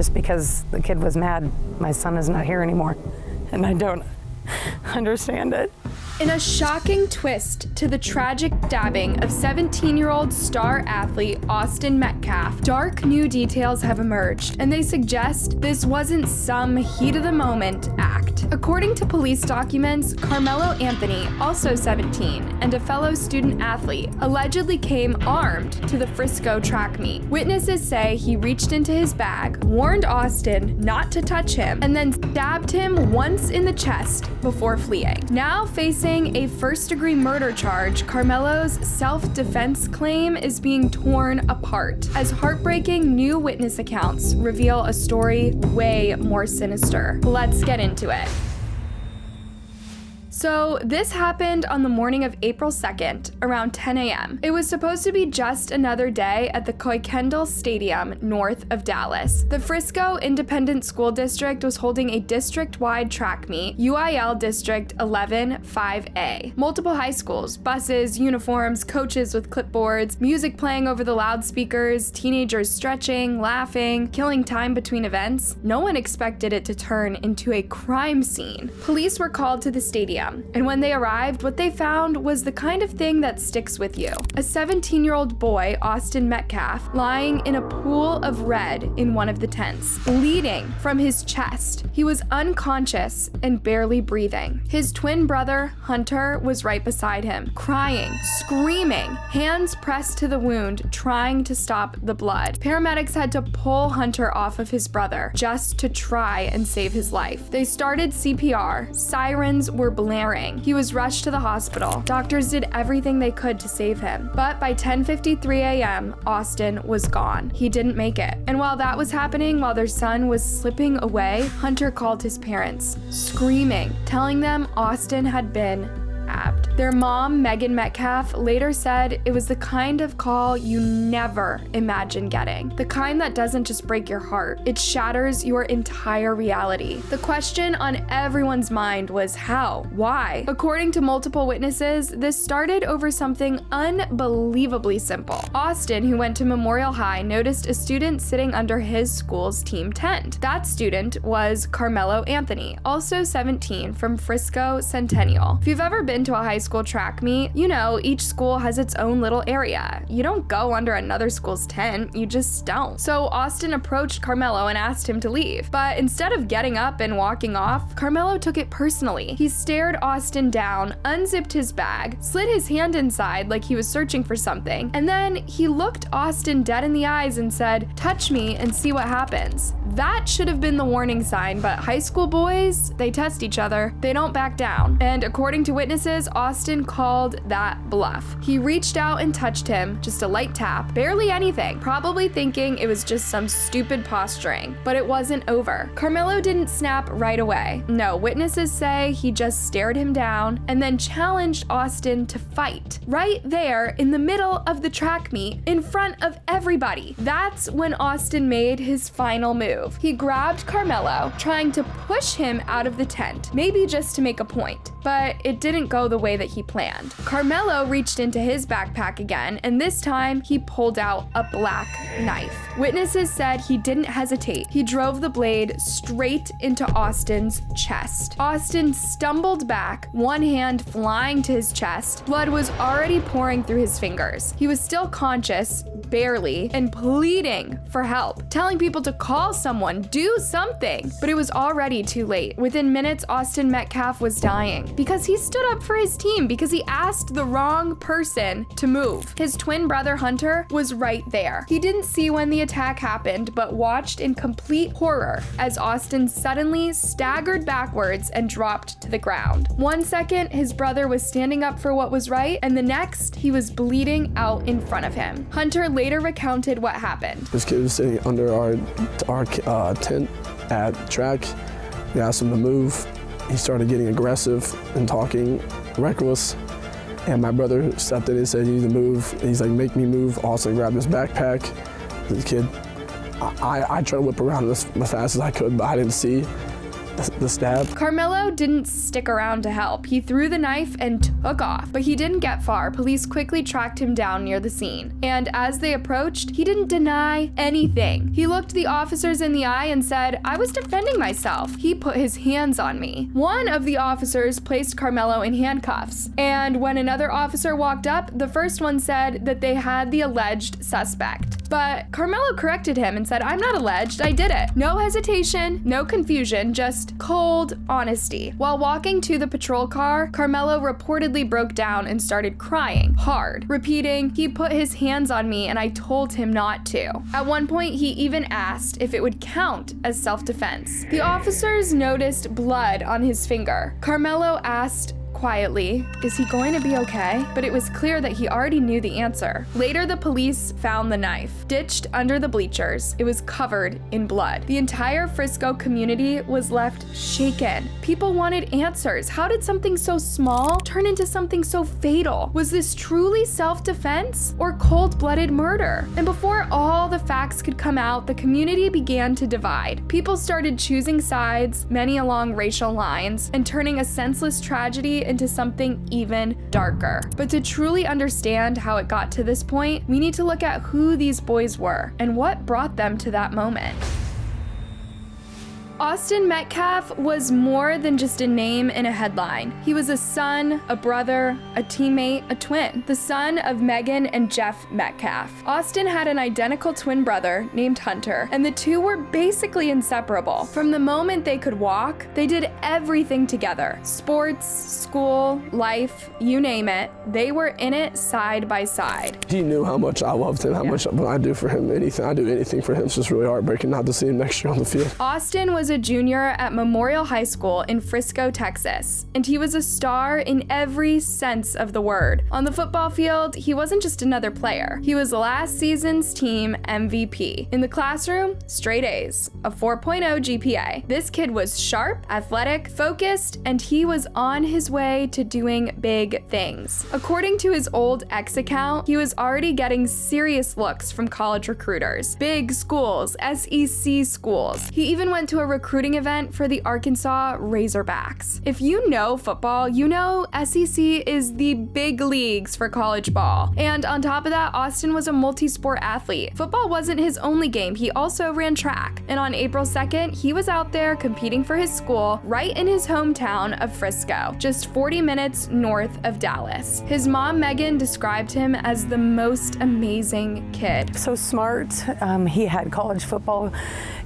just because the kid was mad my son is not here anymore. And I don't understand it. In a shocking twist to the tragic stabbing of 17-year-old star athlete Austin Metcalf, dark new details have emerged, and they suggest this wasn't some heat-of-the-moment act. According to police documents, Carmelo Anthony, also 17, and a fellow student athlete, allegedly came armed to the Frisco track meet. Witnesses say he reached into his bag, warned Austin not to touch him, and then stabbed him once in the chest before fleeing. Now facing a first-degree murder charge, Carmelo's self-defense claim is being torn apart as heartbreaking new witness accounts reveal a story way more sinister. Let's get into it. So this happened on the morning of April 2nd, around 10 a.m. It was supposed to be just another day at the Kendall Stadium north of Dallas. The Frisco Independent School District was holding a district-wide track meet, UIL District 11-5A. Multiple high schools, buses, uniforms, coaches with clipboards, music playing over the loudspeakers, teenagers stretching, laughing, killing time between events. No one expected it to turn into a crime scene. Police were called to the stadium. And when they arrived, what they found was the kind of thing that sticks with you. A 17-year-old boy, Austin Metcalf, lying in a pool of red in one of the tents, bleeding from his chest. He was unconscious and barely breathing. His twin brother, Hunter, was right beside him, crying, screaming, hands pressed to the wound, trying to stop the blood. Paramedics had to pull Hunter off of his brother just to try and save his life. They started CPR. Sirens were blaring. He was rushed to the hospital. Doctors did everything they could to save him. But by 10:53 a.m., Austin was gone. He didn't make it. And while that was happening, while their son was slipping away, Hunter called his parents, screaming, telling them Austin had been stabbed. Their mom, Megan Metcalf, later said it was the kind of call you never imagine getting. The kind that doesn't just break your heart, it shatters your entire reality. The question on everyone's mind was how? Why? According to multiple witnesses, this started over something unbelievably simple. Austin, who went to Memorial High, noticed a student sitting under his school's team tent. That student was Carmelo Anthony, also 17, from Frisco Centennial. If you've ever been to a high school track meet, you know each school has its own little area. You don't go under another school's tent, you just don't. So Austin approached Carmelo and asked him to leave, but instead of getting up and walking off, Carmelo took it personally. He stared Austin down, unzipped his bag, slid his hand inside like he was searching for something, and then he looked Austin dead in the eyes and said, "Touch me and see what happens." That should have been the warning sign, but high school boys, they test each other. They don't back down. And according to witnesses, Austin called that bluff. He reached out and touched him, just a light tap, barely anything, probably thinking it was just some stupid posturing. But it wasn't over. Carmelo didn't snap right away. No, witnesses say he just stared him down and then challenged Austin to fight. Right there in the middle of the track meet, in front of everybody. That's when Austin made his final move. He grabbed Carmelo, trying to push him out of the tent, maybe just to make a point. But it didn't go the way that he planned. Carmelo reached into his backpack again, and this time he pulled out a black knife. Witnesses said he didn't hesitate. He drove the blade straight into Austin's chest. Austin stumbled back, one hand flying to his chest. Blood was already pouring through his fingers. He was still conscious, barely, and pleading for help, telling people to call someone, do something. But it was already too late. Within minutes, Austin Metcalf was dying because he stood up for his team, because he asked the wrong person to move. His twin brother Hunter was right there. He didn't see when the attack happened, but watched in complete horror as Austin suddenly staggered backwards and dropped to the ground. 1 second, his brother was standing up for what was right, and the next, he was bleeding out in front of him. Hunter later recounted what happened. This kid was sitting under our tent at track. We asked him to move. He started getting aggressive and talking reckless. And my brother stepped in and said, "You need to move." And he's like, "Make me move." Also grabbed his backpack. The kid, I tried to whip around as fast as I could, but I didn't see. the stab. Carmelo didn't stick around to help. He threw the knife and took off, but he didn't get far. Police quickly tracked him down near the scene. And as they approached, he didn't deny anything. He looked the officers in the eye and said, "I was defending myself. He put his hands on me." One of the officers placed Carmelo in handcuffs. And when another officer walked up, the first one said that they had the alleged suspect. But Carmelo corrected him and said, "I'm not alleged, I did it." No hesitation, no confusion, just cold honesty. While walking to the patrol car, Carmelo reportedly broke down and started crying hard, repeating, "He put his hands on me and I told him not to." At one point, he even asked if it would count as self-defense. The officers noticed blood on his finger. Carmelo asked quietly, "Is he going to be okay?" But it was clear that he already knew the answer. Later, the police found the knife, ditched under the bleachers. It was covered in blood. The entire Frisco community was left shaken. People wanted answers. How did something so small turn into something so fatal? Was this truly self-defense or cold-blooded murder? And before all the facts could come out, the community began to divide. People started choosing sides, many along racial lines, and turning a senseless tragedy into something even darker. But to truly understand how it got to this point, we need to look at who these boys were and what brought them to that moment. Austin Metcalf was more than just a name in a headline. He was a son, a brother, a teammate, a twin, the son of Megan and Jeff Metcalf. Austin had an identical twin brother named Hunter, and the two were basically inseparable. From the moment they could walk, they did everything together. Sports, school, life, you name it, they were in it side by side. He knew how much I loved him, how much I do for him, anything. I do anything for him. It's just really heartbreaking not to see him next year on the field. Austin was a junior at Memorial High School in Frisco, Texas, and he was a star in every sense of the word. On the football field, he wasn't just another player. He was last season's team MVP. In the classroom, straight A's, a 4.0 GPA. This kid was sharp, athletic, focused, and he was on his way to doing big things. According to his old X account, he was already getting serious looks from college recruiters, big schools, SEC schools. He even went to a recruiting event for the Arkansas Razorbacks. If you know football, you know SEC is the big leagues for college ball. And on top of that, Austin was a multi-sport athlete. Football wasn't his only game, he also ran track. And on April 2nd, he was out there competing for his school right in his hometown of Frisco, just 40 minutes north of Dallas. His mom, Megan, described him as the most amazing kid. So smart. He had college football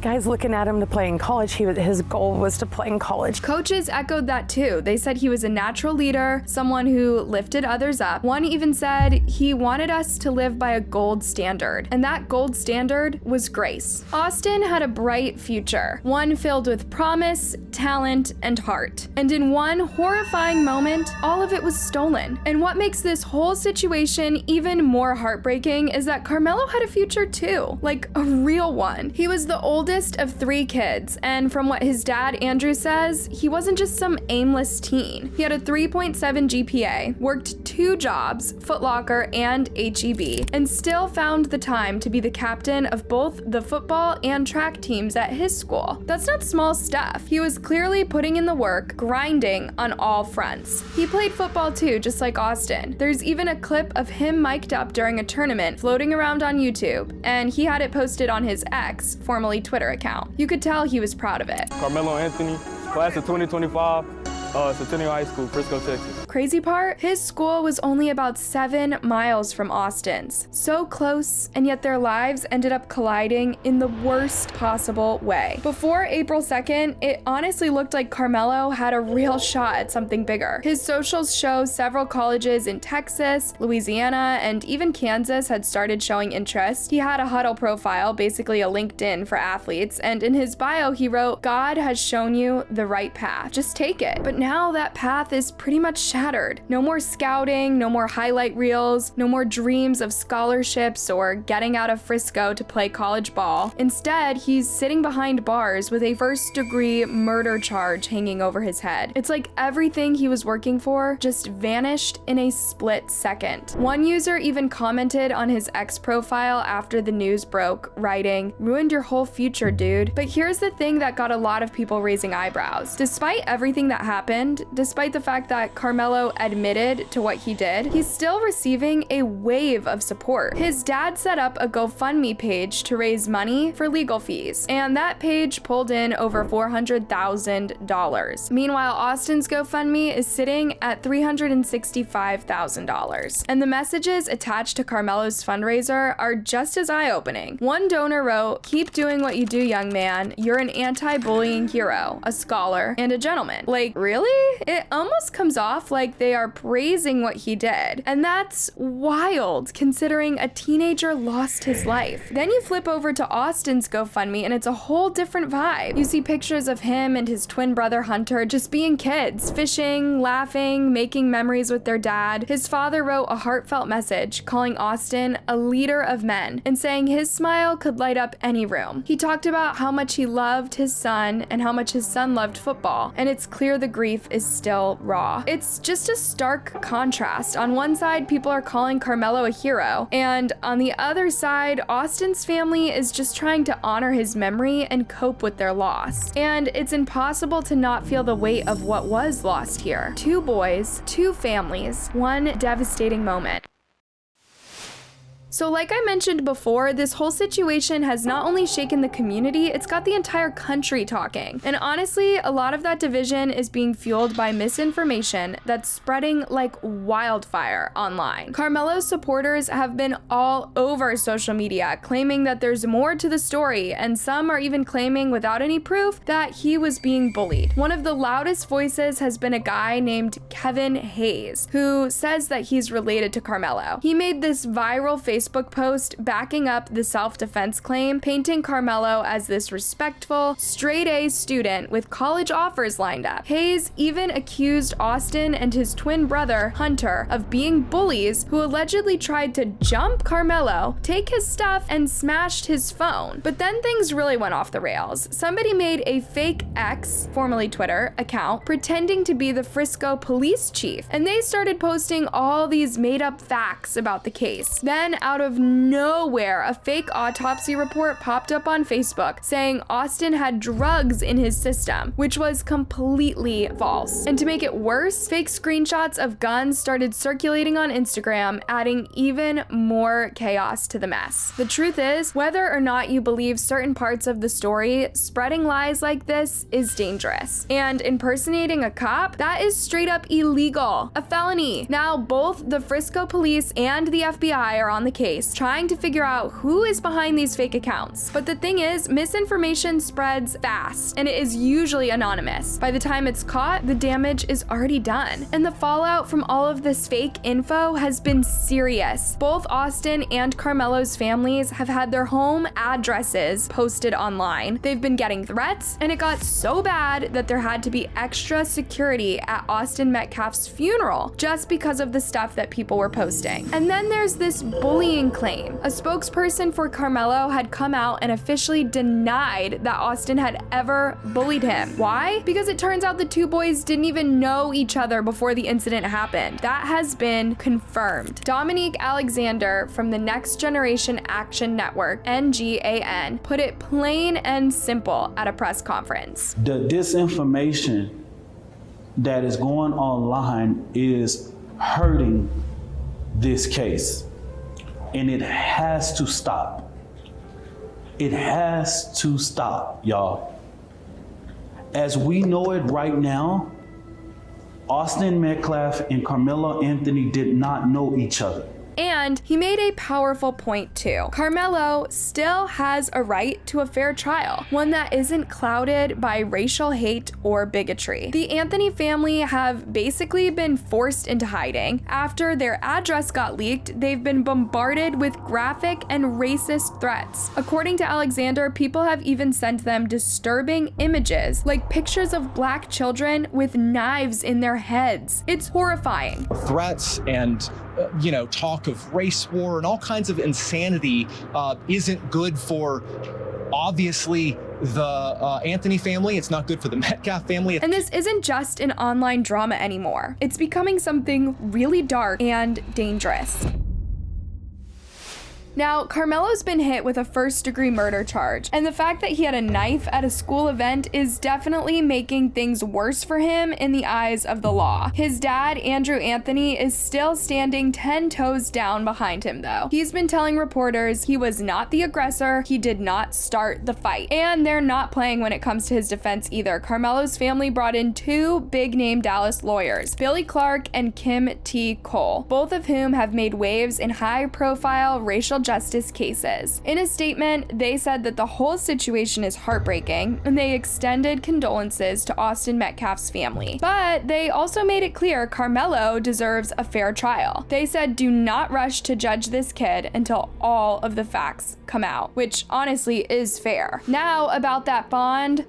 guys looking at him to play in college. His goal was to play in college. Coaches echoed that too. They said he was a natural leader, someone who lifted others up. One even said he wanted us to live by a gold standard, and that gold standard was grace. Austin had a bright future, one filled with promise, talent, and heart. And in one horrifying moment, all of it was stolen. And what makes this whole situation even more heartbreaking is that Carmelo had a future too, like a real one. He was the oldest of 3 kids, and from what his dad Andrew says, he wasn't just some aimless teen. He had a 3.7 GPA, worked 2 jobs, Foot Locker and HEB, and still found the time to be the captain of both the football and track teams at his school. That's not small stuff. He was clearly putting in the work, grinding on all fronts. He played football too, just like Austin. There's even a clip of him mic'd up during a tournament floating around on YouTube, and he had it posted on his X, formerly Twitter account. You could tell he was proud of it. Carmelo Anthony, class of 2025, Centennial High School, Frisco, Texas. Crazy part? His school was only about 7 miles from Austin's. So close, and yet their lives ended up colliding in the worst possible way. Before April 2nd, it honestly looked like Carmelo had a real shot at something bigger. His socials show several colleges in Texas, Louisiana, and even Kansas had started showing interest. He had a Huddle profile, basically a LinkedIn for athletes, and in his bio he wrote, "God has shown you the right path. Just take it." But now that path is pretty much shattered. mattered. No more scouting, no more highlight reels, no more dreams of scholarships or getting out of Frisco to play college ball. Instead, he's sitting behind bars with a first-degree murder charge hanging over his head. It's like everything he was working for just vanished in a split second. One user even commented on his X profile after the news broke, writing, "Ruined your whole future, dude." But here's the thing that got a lot of people raising eyebrows. Despite everything that happened, despite the fact that Carmelo admitted to what he did, he's still receiving a wave of support. His dad set up a GoFundMe page to raise money for legal fees, and that page pulled in over $400,000. Meanwhile, Austin's GoFundMe is sitting at $365,000. And the messages attached to Carmelo's fundraiser are just as eye-opening. One donor wrote, "Keep doing what you do, young man. You're an anti-bullying hero, a scholar, and a gentleman." Like, really? It almost comes off like they are praising what he did. And that's wild, considering a teenager lost his life. Then you flip over to Austin's GoFundMe and it's a whole different vibe. You see pictures of him and his twin brother Hunter just being kids, fishing, laughing, making memories with their dad. His father wrote a heartfelt message calling Austin a leader of men and saying his smile could light up any room. He talked about how much he loved his son and how much his son loved football, and it's clear the grief is still raw. It's just a stark contrast. On one side, people are calling Carmelo a hero, and on the other side, Austin's family is just trying to honor his memory and cope with their loss. And it's impossible to not feel the weight of what was lost here. Two boys, two families, one devastating moment. So like I mentioned before, this whole situation has not only shaken the community, it's got the entire country talking. And honestly, a lot of that division is being fueled by misinformation that's spreading like wildfire online. Carmelo's supporters have been all over social media, claiming that there's more to the story, and some are even claiming without any proof that he was being bullied. One of the loudest voices has been a guy named Kevin Hayes, who says that he's related to Carmelo. He made this viral Facebook post backing up the self-defense claim, painting Carmelo as this respectful, straight-A student with college offers lined up. Hayes even accused Austin and his twin brother, Hunter, of being bullies who allegedly tried to jump Carmelo, take his stuff, and smashed his phone. But then things really went off the rails. Somebody made a fake X, formerly Twitter, account pretending to be the Frisco police chief, and they started posting all these made-up facts about the case. Then, out of nowhere, a fake autopsy report popped up on Facebook saying Austin had drugs in his system, which was completely false. And to make it worse, fake screenshots of guns started circulating on Instagram, adding even more chaos to the mess. The truth is, whether or not you believe certain parts of the story, spreading lies like this is dangerous. And impersonating a cop, that is straight up illegal, a felony. Now, both the Frisco police and the FBI are on the case, trying to figure out who is behind these fake accounts. But the thing is, misinformation spreads fast, and it is usually anonymous. By the time it's caught, the damage is already done. And the fallout from all of this fake info has been serious. Both Austin and Carmelo's families have had their home addresses posted online. They've been getting threats, and it got so bad that there had to be extra security at Austin Metcalf's funeral just because of the stuff that people were posting. And then there's this bullying claim. A spokesperson for Carmelo had come out and officially denied that Austin had ever bullied him. Why? Because it turns out the two boys didn't even know each other before the incident happened. That has been confirmed. Dominique Alexander from the Next Generation Action Network, NGAN, put it plain and simple at a press conference. The disinformation that is going online is hurting this case. And it has to stop. It has to stop, y'all. As we know it right now, Austin Metcalf and Carmelo Anthony did not know each other. And he made a powerful point too. Carmelo still has a right to a fair trial, one that isn't clouded by racial hate or bigotry. The Anthony family have basically been forced into hiding. After their address got leaked, they've been bombarded with graphic and racist threats. According to Alexander, people have even sent them disturbing images, like pictures of black children with knives in their heads. It's horrifying. Threats and talk of race war and all kinds of insanity isn't good for, obviously, the Anthony family. It's not good for the Metcalf family. And this isn't just an online drama anymore. It's becoming something really dark and dangerous. Now, Carmelo's been hit with a first-degree murder charge, and the fact that he had a knife at a school event is definitely making things worse for him in the eyes of the law. His dad, Andrew Anthony, is still standing 10 toes down behind him, though. He's been telling reporters he was not the aggressor, he did not start the fight. And they're not playing when it comes to his defense either. Carmelo's family brought in two big-name Dallas lawyers, Billy Clark and Kim T. Cole, both of whom have made waves in high-profile racial justice cases. In a statement, they said that the whole situation is heartbreaking, and they extended condolences to Austin Metcalf's family. But they also made it clear Carmelo deserves a fair trial. They said, do not rush to judge this kid until all of the facts come out, which honestly is fair. Now, about that bond,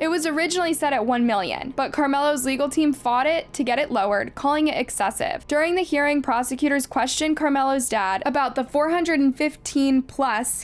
it was originally set at $1 million, but Carmelo's legal team fought it to get it lowered, calling it excessive. During the hearing, prosecutors questioned Carmelo's dad about the $415+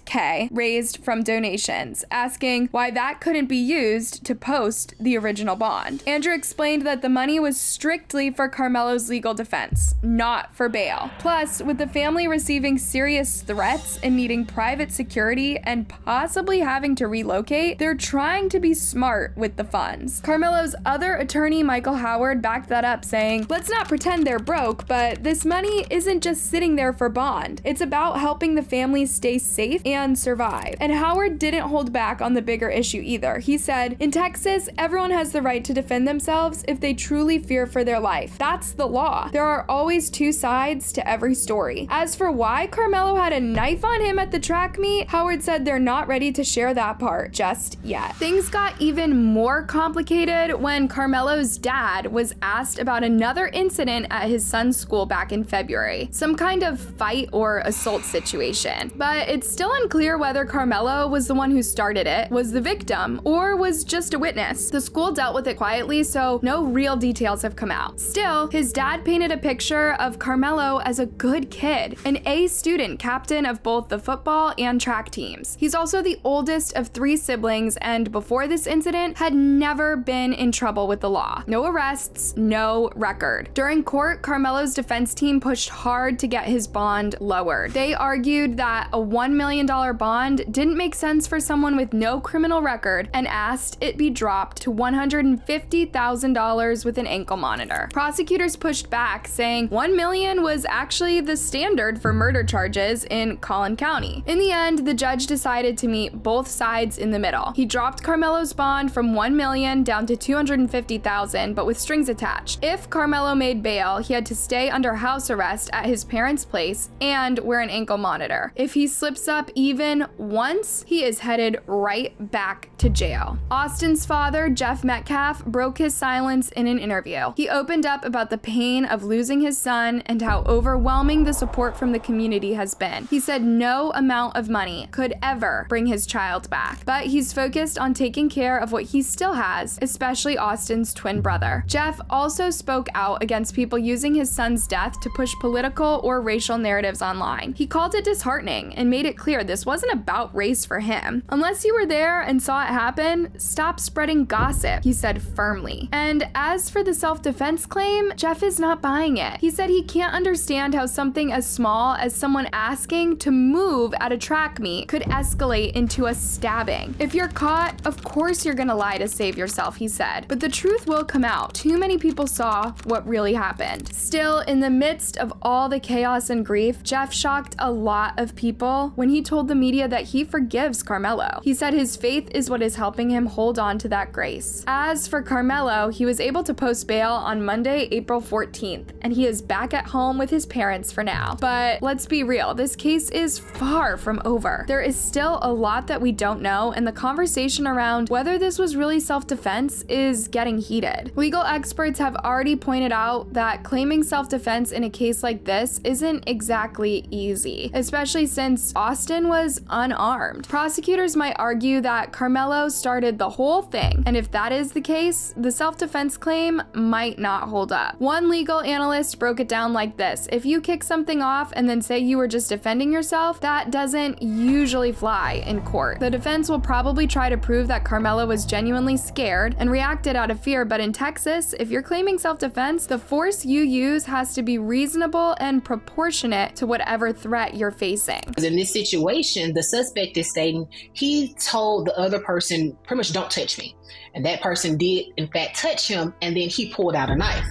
K raised from donations, asking why that couldn't be used to post the original bond. Andrew explained that the money was strictly for Carmelo's legal defense, not for bail. Plus, with the family receiving serious threats and needing private security and possibly having to relocate, they're trying to be smart with the funds. Carmelo's other attorney, Michael Howard, backed that up, saying, let's not pretend they're broke, but this money isn't just sitting there for bond. It's about helping the families stay safe and survive. And Howard didn't hold back on the bigger issue either. He said, in Texas, everyone has the right to defend themselves if they truly fear for their life. That's the law. There are always two sides to every story. As for why Carmelo had a knife on him at the track meet, Howard said they're not ready to share that part just yet. Things got even more complicated when Carmelo's dad was asked about another incident at his son's school back in February. Some kind of fight or assault situation. But it's still unclear whether Carmelo was the one who started it, was the victim, or was just a witness. The school dealt with it quietly, so no real details have come out. Still, his dad painted a picture of Carmelo as a good kid, an A student, captain of both the football and track teams. He's also the oldest of 3 siblings, and before this incident, had never been in trouble with the law. No arrests, no record. During court, Carmelo's defense team pushed hard to get his bond lowered. They argued that a $1 million bond didn't make sense for someone with no criminal record and asked it be dropped to $150,000 with an ankle monitor. Prosecutors pushed back, saying $1 million was actually the standard for murder charges in Collin County. In the end, the judge decided to meet both sides in the middle. He dropped Carmelo's bond from $1 million down to $250,000, but with strings attached. If Carmelo made bail, he had to stay under house arrest at his parents' place and wear an ankle monitor. If he slips up even once, he is headed right back to jail. Austin's father, Jeff Metcalf, broke his silence in an interview. He opened up about the pain of losing his son and how overwhelming the support from the community has been. He said no amount of money could ever bring his child back, but he's focused on taking care of what he still has, especially Austin's twin brother. Jeff also spoke out against people using his son's death to push political or racial narratives online. He called it disheartening and made it clear this wasn't about race for him. Unless you were there and saw it happen, stop spreading gossip, he said firmly. And as for the self-defense claim, Jeff is not buying it. He said he can't understand how something as small as someone asking to move at a track meet could escalate into a stabbing. If you're caught, of course you're gonna lie to save yourself, he said. But the truth will come out. Too many people saw what really happened. Still, in the midst of all the chaos and grief, Jeff shocked a lot lot of people when he told the media that he forgives Karmelo. He said his faith is what is helping him hold on to that grace. As for Karmelo, he was able to post bail on Monday, April 14th, and he is back at home with his parents for now. But let's be real, this case is far from over. There is still a lot that we don't know, and the conversation around whether this was really self-defense is getting heated. Legal experts have already pointed out that claiming self-defense in a case like this isn't exactly easy, especially since Austin was unarmed. Prosecutors might argue that Karmelo started the whole thing, and if that is the case, the self-defense claim might not hold up. One legal analyst broke it down like this: if you kick something off and then say you were just defending yourself, that doesn't usually fly in court. The defense will probably try to prove that Karmelo was genuinely scared and reacted out of fear, but in Texas, if you're claiming self-defense, the force you use has to be reasonable and proportionate to whatever threat you're facing. In this situation, the suspect is stating he told the other person pretty much, "Don't touch me." And that person did, in fact, touch him, and then he pulled out a knife.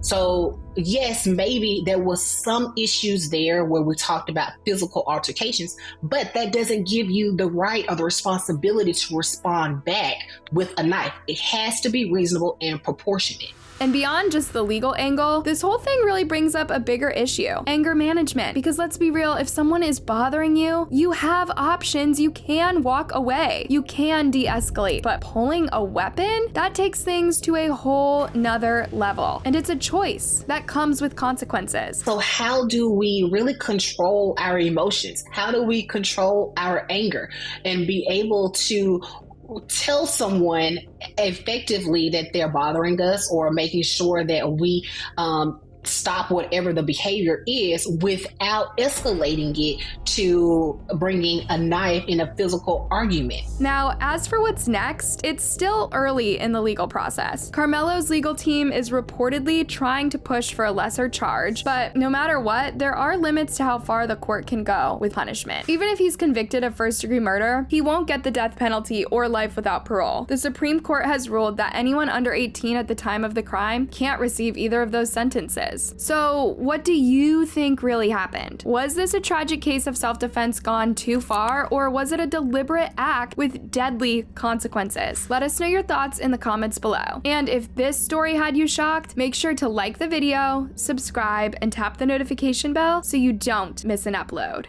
So, yes, maybe there was some issues there where we talked about physical altercations, but that doesn't give you the right or the responsibility to respond back with a knife. It has to be reasonable and proportionate. And beyond just the legal angle, this whole thing really brings up a bigger issue: anger management. Because let's be real, if someone is bothering you, you have options. You can walk away, you can de-escalate, but pulling a weapon, that takes things to a whole nother level. And it's a choice that comes with consequences. So how do we really control our emotions? How do we control our anger and be able to tell someone effectively that they're bothering us, or making sure that we stop whatever the behavior is without escalating it to bringing a knife in a physical argument? Now, as for what's next, it's still early in the legal process. Karmelo's legal team is reportedly trying to push for a lesser charge, but no matter what, there are limits to how far the court can go with punishment. Even if he's convicted of first-degree murder, he won't get the death penalty or life without parole. The Supreme Court has ruled that anyone under 18 at the time of the crime can't receive either of those sentences. So, what do you think really happened? Was this a tragic case of self-defense gone too far, or was it a deliberate act with deadly consequences? Let us know your thoughts in the comments below. And if this story had you shocked, make sure to like the video, subscribe, and tap the notification bell so you don't miss an upload.